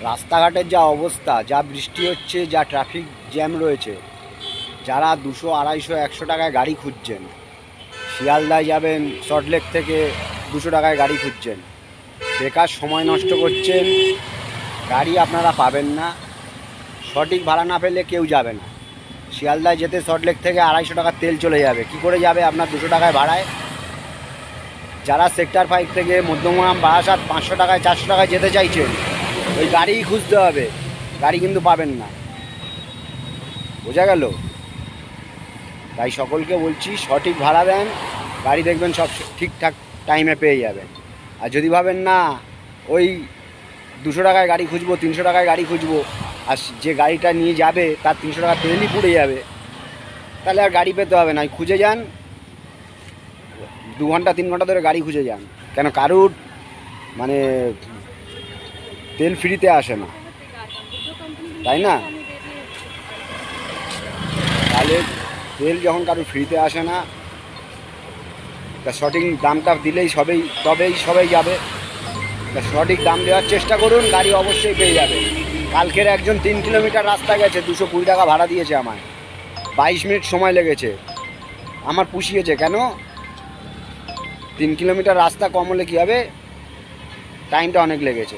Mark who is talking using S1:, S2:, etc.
S1: রাস্তাঘাটের যা অবস্থা, যা বৃষ্টি হচ্ছে, যা ট্রাফিক জ্যাম রয়েছে, যারা 200, 250, 100 টাকায় গাড়ি খুঁজছেন, শিয়ালদায় যাবেন সল্টলেক থেকে 200 টাকায় গাড়ি খুঁজছেন, বেকার সময় নষ্ট করছেন, গাড়ি আপনারা পাবেন না। সঠিক ভাড়া না পেলে কেউ যাবে না। শিয়ালদায় যেতে সল্টলেক থেকে 250 টাকার তেল চলে যাবে, কি করে যাবে আপনার 200 টাকায় ভাড়ায়? যারা সেক্টর 5 থেকে মধ্যমগ্রাম বারাসাত 500 টাকায় 400 টাকায় যেতে চাইছেন, ওই গাড়িই খুঁজতে হবে, গাড়ি কিন্তু পাবেন না। বোঝা গেল? তাই সকলকে বলছি, সঠিক ভাড়া দেন, গাড়ি দেখবেন সব ঠিকঠাক টাইমে পেয়ে যাবেন। আর যদি ভাবেন না ওই 200 টাকায় গাড়ি খুঁজবো, 300 টাকায় গাড়ি খুঁজবো, আর যে গাড়িটা নিয়ে যাবে তার 300 টাকা তেলই পুড়ে যাবে, তাহলে আর গাড়ি পেতে হবে না। খুঁজে যান, 2 ঘন্টা 3 ঘন্টা ধরে গাড়ি খুঁজে যান। কেন কারুর মানে তেল ফ্রিতে আসে না, তাই না? তাহলে তেল যখন কারুর ফ্রিতে আসে না, তা সঠিক দামটা দিলেই তবেই সবাই যাবে। তা সঠিক দাম দেওয়ার চেষ্টা করুন, গাড়ি অবশ্যই পেয়ে যাবে। কালকের একজন 3 কিলোমিটার রাস্তা গেছে, 220 টাকা ভাড়া দিয়েছে আমায়, 22 মিনিট সময় লেগেছে, আমার পুষিয়েছে। কেন? 3 কিলোমিটার রাস্তা কম হলে কী হবে, টাইমটা অনেক লেগেছে।